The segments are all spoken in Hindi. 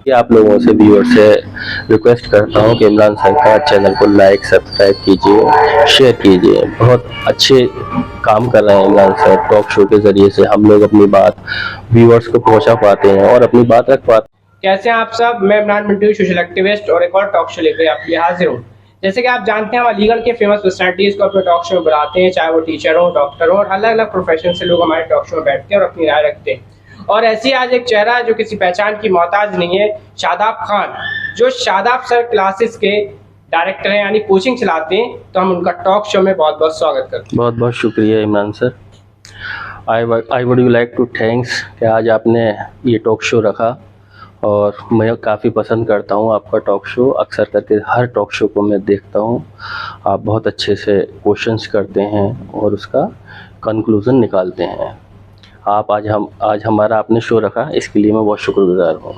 कि आप लोगों से व्यूअर से रिक्वेस्ट करता हूँ कि इमरान सर का चैनल को लाइक सब्सक्राइब कीजिए, शेयर कीजिए। बहुत अच्छे काम कर रहे हैं इमरान सर। टॉक शो के ज़रिए से हम लोग अपनी बात व्यूअर्स को पहुंचा पाते हैं और अपनी बात रख पाते कैसे हैं आप सब। मैं इमरान मिंटू, सोशल एक्टिविस्ट, और एक और टॉक शो लेकर आपके लिए हाजिर हूँ। जैसे कि आप जानते हैं, हम अलीगढ़ के फेमस पर्सनैलिटीज़ को अपने टॉक शो में बुलाते हैं, चाहे वो टीचर हो, डॉक्टर हो, और अलग अलग प्रोफेशन से लोग हमारे टॉक शो में बैठते हैं और अपनी राय रखते हैं। और ऐसी आज एक चेहरा है जो किसी पहचान की मोहताज नहीं है, शादाब खान, जो शादाब सर क्लासेस के डायरेक्टर हैं, यानी कोचिंग चलाते हैं। तो हम उनका टॉक शो में बहुत बहुत स्वागत करते हैं। बहुत बहुत शुक्रिया Imran sir. I would you like to thanks कि आज आपने ये टॉक शो रखा और मैं काफ़ी पसंद करता हूँ आपका टॉक शो। अक्सर करके हर टॉक शो को मैं देखता हूँ। आप बहुत अच्छे से क्वेश्चंस करते हैं और उसका कंक्लूज़न निकालते हैं। आज हमारा आपने शो रखा, इसके लिए मैं बहुत शुक्रगुजार हूँ।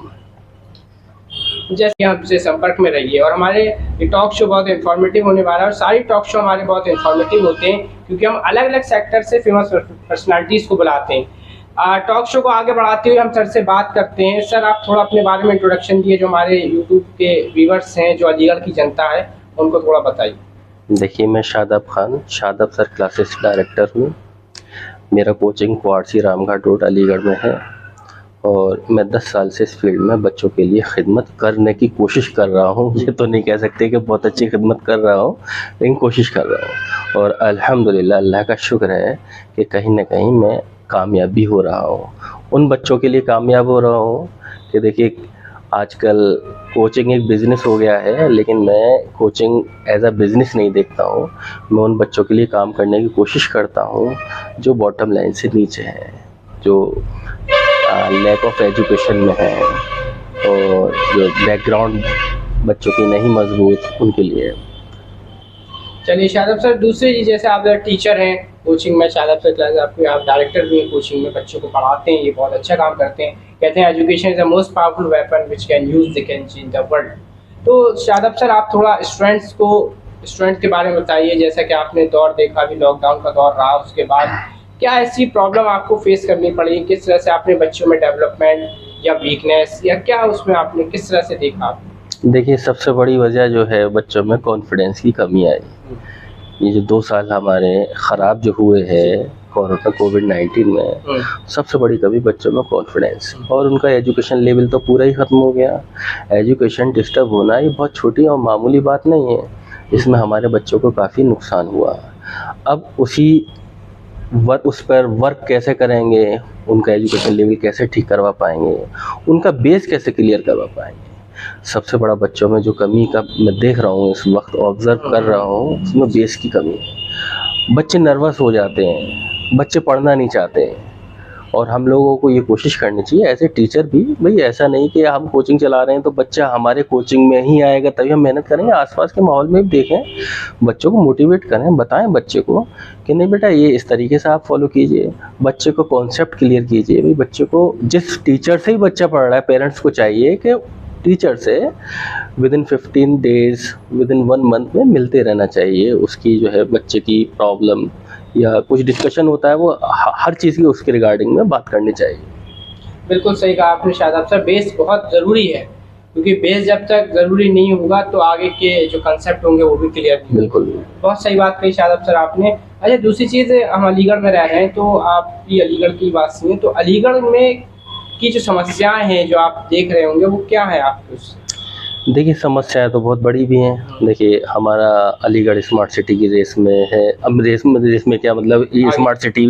जैसे हमसे संपर्क में रहिए, और हमारे ये टॉक शो बहुत इन्फॉर्मेटिव होने वाला है। और सारी टॉक शो हमारे बहुत इन्फॉर्मेटिव होते हैं क्योंकि हम अलग अलग सेक्टर से फेमस पर्सनालिटीज़ को बुलाते हैं। टॉक शो को आगे बढ़ाते हुए हम सर से बात करते हैं। सर, आप थोड़ा अपने बारे में इंट्रोडक्शन दिए, जो हमारे यूट्यूब के व्यूवर्स हैं, जो अलीगढ़ की जनता है, उनको थोड़ा बताइए। देखिए, मैं Shadab Khan, Shadab sir classes director हूँ। मेरा कोचिंग क्वार्सी रामघाट रोड अलीगढ़ में है और मैं 10 साल से इस फील्ड में बच्चों के लिए खिदमत करने की कोशिश कर रहा हूँ। ये तो नहीं कह सकते कि बहुत अच्छी खिदमत कर रहा हूँ, लेकिन कोशिश कर रहा हूँ। और अल्हम्दुलिल्लाह, अल्लाह का शुक्र है कि कहीं ना कहीं मैं कामयाब भी हो रहा हूँ। उन बच्चों के लिए कामयाब हो रहा हूँ कि देखिए, आजकल कोचिंग एक बिज़नेस हो गया है, लेकिन मैं कोचिंग एज अ बिज़नेस नहीं देखता हूँ। मैं उन बच्चों के लिए काम करने की कोशिश करता हूँ जो बॉटम लाइन से नीचे हैं, जो लैक ऑफ एजुकेशन में है और जो बैकग्राउंड बच्चों की नहीं मजबूत, उनके लिए। चलिए शादाब सर, दूसरी चीज़, जैसे आप टीचर हैं कोचिंग में, शादाब सर क्लास आपके, आप डायरेक्टर भी हैं कोचिंग में, बच्चों को पढ़ाते हैं, ये बहुत अच्छा काम करते हैं। कहते हैं education is the most powerful weapon which can use they can change the world. तो शादाब सर, आप थोड़ा स्टूडेंट्स के बारे में बताइए। जैसा कि आपने दौर देखा, अभी लॉकडाउन का दौर रहा, उसके बाद क्या ऐसी प्रॉब्लम आपको फेस करनी पड़ी, किस तरह से आपने बच्चों में डेवलपमेंट या वीकनेस या क्या उसमें आपने किस तरह से देखा? देखिए, सबसे बड़ी वजह जो है बच्चों में कॉन्फिडेंस की कमी आई। ये जो 2 साल हमारे ख़राब जो हुए हैं कोविड-19 में, सबसे बड़ी कमी बच्चों में कॉन्फिडेंस, और उनका एजुकेशन लेवल तो पूरा ही ख़त्म हो गया। एजुकेशन डिस्टर्ब होना ये बहुत छोटी और मामूली बात नहीं है, इसमें हमारे बच्चों को काफ़ी नुकसान हुआ। अब उस पर वर्क कैसे करेंगे, उनका एजुकेशन लेवल कैसे ठीक करवा पाएंगे, उनका बेस कैसे क्लियर करवा पाएंगे। सबसे बड़ा बच्चों में जो कमी का मैं देख रहा हूँ, इस वक्त ऑब्ज़र्व कर रहा हूँ, उसमें बेस की कमी है। बच्चे नर्वस हो जाते हैं, बच्चे पढ़ना नहीं चाहते हैं। और हम लोगों को ये कोशिश करनी चाहिए एज ए टीचर भी, भाई ऐसा नहीं कि हम कोचिंग चला रहे हैं तो बच्चा हमारे कोचिंग में ही आएगा तभी हम मेहनत करेंगे। आसपास के माहौल में भी देखें, बच्चों को मोटिवेट करें, बताएं बच्चे को कि नहीं बेटा, ये इस तरीके से आप फॉलो कीजिए। बच्चे को कॉन्सेप्ट क्लियर कीजिए। भाई बच्चे को, जिस टीचर से ही बच्चा पढ़ रहा है, पेरेंट्स को चाहिए कि टीचर से विदिन 15 डेज़, विदिन 1 मंथ में मिलते रहना चाहिए। उसकी जो है बच्चे की प्रॉब्लम या कुछ डिस्कशन होता है, वो हर चीज़ की उसके रिगार्डिंग में बात करनी चाहिए। बिल्कुल सही कहा आपने शादाब सर, बेस बहुत ज़रूरी है, क्योंकि बेस जब तक ज़रूरी नहीं होगा तो आगे के जो कंसेप्ट होंगे वो भी क्लियर नहीं। बिल्कुल, बहुत सही बात कही शादाब सर आपने। अच्छा, दूसरी चीज़, हम अलीगढ़ में रह रहे हैं, तो आप भी अलीगढ़ की बात सुनिए। तो अलीगढ़ में की जो समस्याएं हैं जो आप देख रहे होंगे, वो क्या है आपके उससे? देखिए, समस्याएं तो बहुत बड़ी भी हैं। देखिए, हमारा अलीगढ़ स्मार्ट सिटी की रेस में है। अब रेस में क्या मतलब, ये स्मार्ट सिटी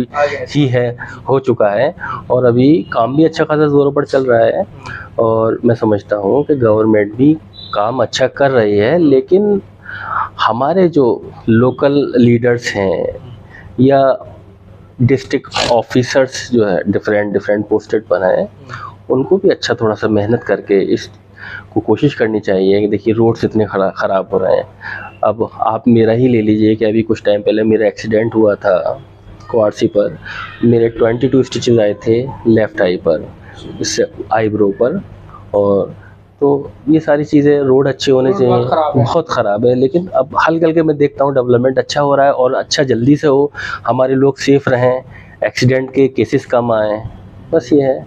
ही है, हो चुका है, और अभी काम भी अच्छा खासा ज़ोरों पर चल रहा है। और मैं समझता हूँ कि गवर्नमेंट भी काम अच्छा कर रही है, लेकिन हमारे जो लोकल लीडर्स हैं या डिस्ट्रिक्ट ऑफिसर्स जो है डिफरेंट पोस्टेड पर हैं, उनको भी अच्छा थोड़ा सा मेहनत करके इस को कोशिश करनी चाहिए कि देखिए, रोड्स इतने ख़राब हो रहे हैं। अब आप मेरा ही ले लीजिए कि अभी कुछ टाइम पहले मेरा एक्सीडेंट हुआ था क्वार्सी पर। मेरे 22 स्टिचेस आए थे लेफ़्ट आई पर, इससे आईब्रो पर। और तो ये सारी चीज़ें, रोड अच्छे होने चाहिए। बहुत ख़राब है, लेकिन अब हल करके मैं देखता हूँ डेवलपमेंट अच्छा हो रहा है, और अच्छा जल्दी से हो, हमारे लोग सेफ़ रहें, एक्सीडेंट के केसेस कम आएँ, बस ये है।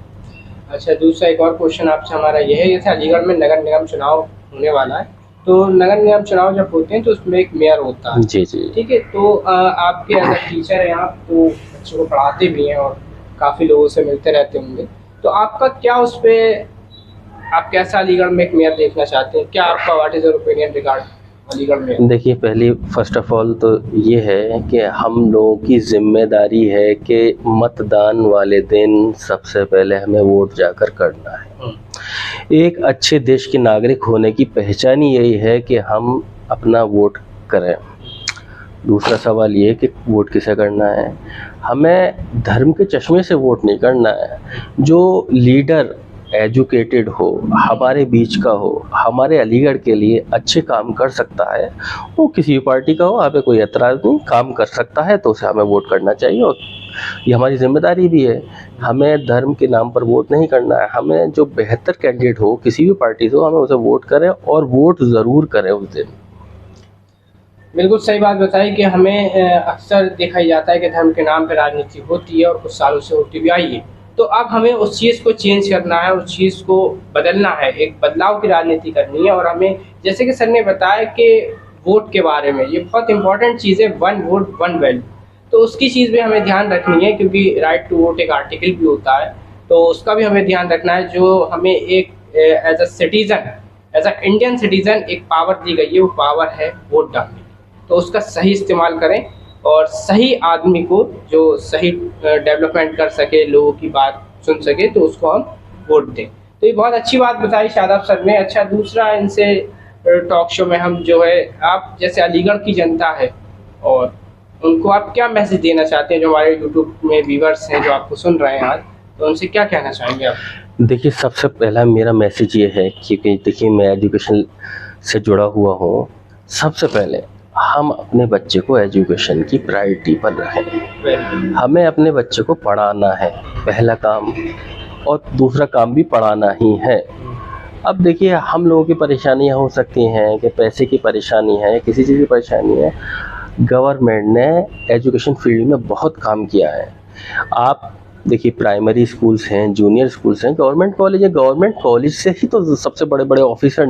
अच्छा, दूसरा एक और क्वेश्चन आपसे हमारा ये है, जैसे अलीगढ़ में नगर निगम चुनाव होने वाला है, तो नगर निगम चुनाव जब होते हैं तो उसमें एक मेयर होता है, जी जी। ठीक है? तो आपके एज अ टीचर हैं आप, तो बच्चों को पढ़ाते भी हैं और काफ़ी लोगों से मिलते रहते होंगे, तो आपका क्या उस पर, आप कैसा अलीगढ़ में एक मेयर देखना चाहते हैं? क्या आपका what is your opinion regard Aligarh में? देखिए, पहली फर्स्ट ऑफ ऑल तो ये है कि हम लोगों की जिम्मेदारी है कि मतदान वाले दिन सबसे पहले हमें वोट जाकर करना है। एक अच्छे देश के नागरिक होने की पहचान ही यही है कि हम अपना वोट करें। दूसरा सवाल ये कि वोट किसे करना है। हमें धर्म के चश्मे से वोट नहीं करना है। जो लीडर एजुकेटेड हो, हमारे बीच का हो, हमारे अलीगढ़ के लिए अच्छे काम कर सकता है, वो किसी भी पार्टी का हो, हमें कोई एतराज़ नहीं, काम कर सकता है तो उसे हमें वोट करना चाहिए। और ये हमारी जिम्मेदारी भी है। हमें धर्म के नाम पर वोट नहीं करना है। हमें जो बेहतर कैंडिडेट हो किसी भी पार्टी से हो, हमें उसे वोट करें और वोट ज़रूर करें उस दिन। बिल्कुल सही बात बताई कि हमें अक्सर देखा ही जाता है कि धर्म के नाम पर राजनीति होती है और कुछ सालों से होती भी आई है। तो अब हमें उस चीज़ को चेंज करना है, उस चीज़ को बदलना है, एक बदलाव की राजनीति करनी है। और हमें, जैसे कि सर ने बताया कि वोट के बारे में, ये बहुत इंपॉर्टेंट चीज़ है, वन वोट वन वैल्यू, तो उसकी चीज़ भी हमें ध्यान रखनी है, क्योंकि राइट टू वोट एक आर्टिकल भी होता है, तो उसका भी हमें ध्यान रखना है। जो हमें एक as a citizen, as a Indian citizen एक पावर दी गई है, वो पावर है वोट डालने, तो उसका सही इस्तेमाल करें और सही आदमी को जो सही डेवलपमेंट कर सके, लोगों की बात सुन सके, तो उसको हम वोट दें। तो ये बहुत अच्छी बात बताई शादाब सर ने। अच्छा, दूसरा, इनसे टॉक शो में हम जो है, आप जैसे अलीगढ़ की जनता है और उनको आप क्या मैसेज देना चाहते हैं, जो हमारे यूट्यूब में व्यूअर्स हैं जो आपको सुन रहे हैं आज, तो उनसे क्या कहना चाहेंगे आप? देखिए, सबसे पहला मेरा मैसेज ये है, क्योंकि देखिए मैं एजुकेशन से जुड़ा हुआ हूँ। सबसे पहले हम अपने बच्चे को एजुकेशन की प्रायोरिटी पर रखें। हमें अपने बच्चे को पढ़ाना है पहला काम, और दूसरा काम भी पढ़ाना ही है। अब देखिए, हम लोगों की परेशानियां हो सकती हैं कि पैसे की परेशानी है, किसी चीज़ की परेशानी है। गवर्नमेंट ने एजुकेशन फील्ड में बहुत काम किया है। आप देखिए, प्राइमरी स्कूल्स हैं, जूनियर स्कूल्स हैं, गवर्नमेंट कॉलेज है। गवर्नमेंट कॉलेज से ही तो सबसे बड़े बड़े ऑफिसर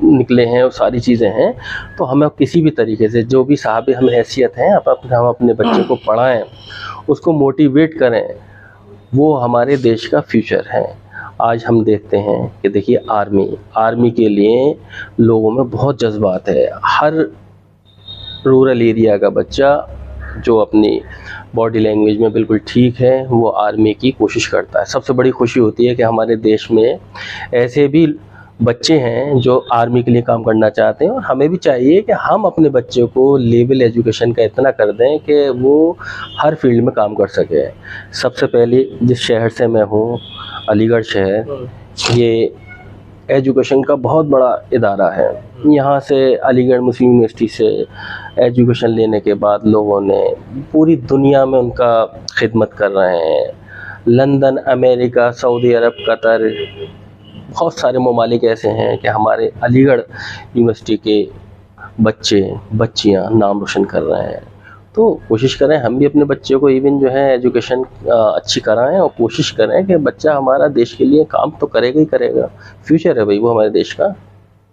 निकले हैं और सारी चीज़ें हैं। तो हमें किसी भी तरीके से, जो भी साहब हम हैसियत हैं, हम अपने बच्चे को पढ़ाएं, उसको मोटिवेट करें। वो हमारे देश का फ्यूचर है। आज हम देखते हैं कि देखिए, आर्मी के लिए लोगों में बहुत जज्बात है। हर रूरल एरिया का बच्चा जो अपनी बॉडी लैंग्वेज में बिल्कुल ठीक है, वो आर्मी की कोशिश करता है। सबसे बड़ी खुशी होती है कि हमारे देश में ऐसे भी बच्चे हैं जो आर्मी के लिए काम करना चाहते हैं। और हमें भी चाहिए कि हम अपने बच्चे को लेवल एजुकेशन का इतना कर दें कि वो हर फील्ड में काम कर सके। सबसे पहले जिस शहर से मैं हूँ, अलीगढ़ शहर, ये एजुकेशन का बहुत बड़ा इदारा है। यहाँ से अलीगढ़ मुस्लिम यूनिवर्सिटी से एजुकेशन लेने के बाद लोगों ने पूरी दुनिया में उनका खिदमत कर रहे हैं। लंदन, अमेरिका, सऊदी अरब, कतर, बहुत सारे ममालिक ऐसे हैं कि हमारे अलीगढ़ यूनिवर्सिटी के बच्चे बच्चियाँ नाम रोशन कर रहे हैं। तो कोशिश करें हम भी अपने बच्चे को इवन जो है एजुकेशन अच्छी कराएं, और कोशिश करें कि बच्चा हमारा देश के लिए काम तो करेगा ही करेगा। फ्यूचर है भाई वो हमारे देश का।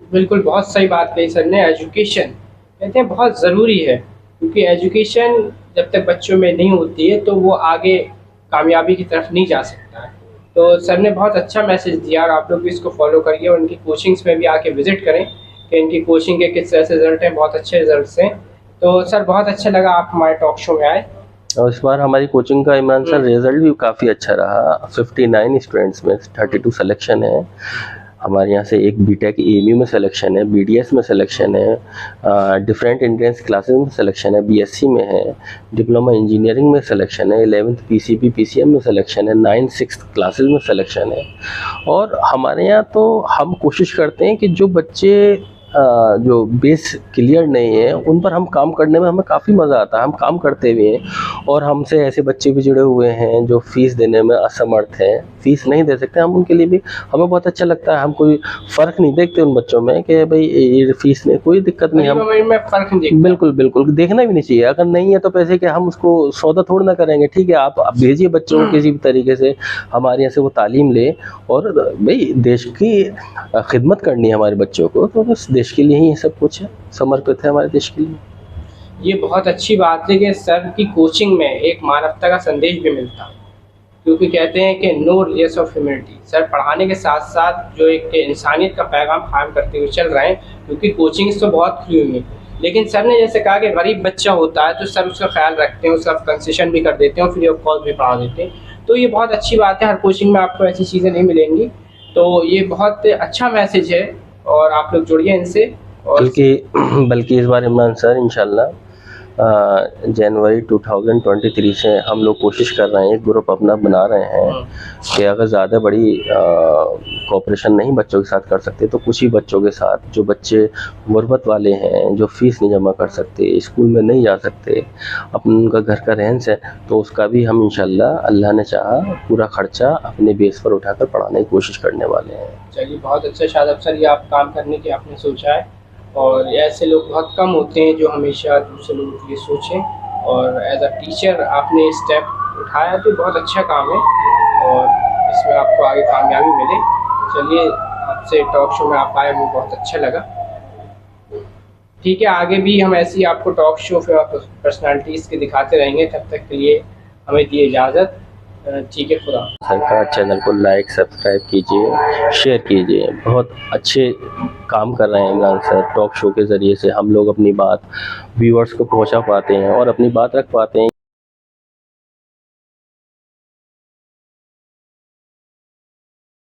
बिल्कुल, बहुत सही बात कही सर ने। एजुकेशन कहते हैं बहुत ज़रूरी है, क्योंकि एजुकेशन जब तक बच्चों में नहीं होती है तो वो आगे कामयाबी की तरफ नहीं जा सकता है। तो सर ने बहुत अच्छा मैसेज दिया, और आप लोग भी इसको फॉलो करिए और इनकी कोचिंग्स में भी आके विज़िट करें कि इनकी कोचिंग के किस तरह से रिज़ल्ट हैं। बहुत अच्छे रिज़ल्ट हैं। तो सर, बहुत अच्छा लगा आप हमारे टॉक शो में आए। और इस बार हमारी कोचिंग का इमरान सर रिज़ल्ट भी काफ़ी अच्छा रहा। 59 स्टूडेंट्स में 32 सिलेक्शन है। हमारे यहाँ से एक बीटेक एमयू में सिलेक्शन है, बीडीएस में सिलेक्शन है, डिफरेंट एंट्रेंस क्लासेस में सिलेक्शन है, बीएससी में है, डिप्लोमा इंजीनियरिंग में सिलेक्शन है, 11th पीसीबी पीसीएम में सिलेक्शन है, 9th 6th क्लासेस में सिलेक्शन है। और हमारे यहाँ तो हम कोशिश करते हैं कि जो बच्चे जो बेस क्लियर नहीं है उन पर हम काम करने में हमें काफ़ी मज़ा आता है, हम काम करते भी हैं। और हमसे ऐसे बच्चे भी जुड़े हुए हैं जो फ़ीस देने में असमर्थ हैं, फ़ीस नहीं दे सकते, हम उनके लिए भी हमें बहुत अच्छा लगता है। हम कोई फ़र्क नहीं देखते उन बच्चों में कि भाई ये फ़ीस में कोई दिक्कत नहीं, हम में फ़र्क नहीं देखते। बिल्कुल बिल्कुल देखना भी नहीं चाहिए। अगर नहीं है तो पैसे के हम उसको सौदा थोड़ा ना करेंगे, ठीक है आप भेजिए बच्चों को किसी भी तरीके से, हमारे यहाँ से वो तालीम ले। और भाई देश की खिदमत करनी है हमारे बच्चों को, तो बस देश के लिए ही ये सब कुछ है, समर्पित है हमारे देश के लिए। ये बहुत अच्छी बात है कि सर की कोचिंग में एक मानवता का संदेश भी मिलता है, क्योंकि कहते हैं कि no less of humanity. Sir पढ़ाने के साथ साथ जो एक इंसानियत का पैगाम कायम करते हुए चल रहे हैं, क्योंकि कोचिंग्स तो बहुत खुली हुई हैं, लेकिन सर ने जैसे कहा कि गरीब बच्चा होता है तो सर उसका ख्याल रखते हैं, उसका कंसेशन भी कर देते हैं और फ्री ऑफ कॉस्ट भी पढ़ा देते हैं। तो ये बहुत अच्छी बात है, हर कोचिंग में आपको ऐसी चीज़ें नहीं मिलेंगी, तो ये बहुत अच्छा मैसेज है और आप लोग जुड़िए इनसे। और बल्कि इस बार इमरान सर इंशाल्लाह जनवरी 2023 से हम लोग कोशिश कर रहे हैं, एक ग्रुप अपना बना रहे हैं कि अगर ज़्यादा बड़ी कोऑपरेशन नहीं बच्चों के साथ कर सकते तो कुछ ही बच्चों के साथ, जो बच्चे गुर्बत वाले हैं, जो फ़ीस नहीं जमा कर सकते, स्कूल में नहीं जा सकते, अपन उनका घर का रहन सहन, तो उसका भी हम इंशाल्लाह अल्लाह ने चाहा पूरा ख़र्चा अपने बेस पर उठाकर पढ़ाने की कोशिश करने वाले हैं। चलिए बहुत अच्छा शादाब सर, ये आप काम करने की आपने सोचा है, और ऐसे लोग बहुत कम होते हैं जो हमेशा दूसरे लोगों के लिए सोचें, और एज अ टीचर आपने स्टेप उठाया तो बहुत अच्छा काम है और इसमें आपको आगे कामयाबी मिले। चलिए आपसे टॉक शो में आप आए, मुझे बहुत अच्छा लगा। ठीक है, आगे भी हम ऐसी आपको टॉक शो फिर पर्सनालिटीज़ के दिखाते रहेंगे, तब तक के लिए हमें दिए इजाज़त। ठीक है, खुदा। सरकार चैनल को लाइक सब्सक्राइब कीजिए, शेयर कीजिए। बहुत अच्छे काम कर रहे हैं इमरान सर, टॉक शो के ज़रिए से हम लोग अपनी बात व्यूअर्स को पहुंचा पाते हैं और अपनी बात रख पाते हैं।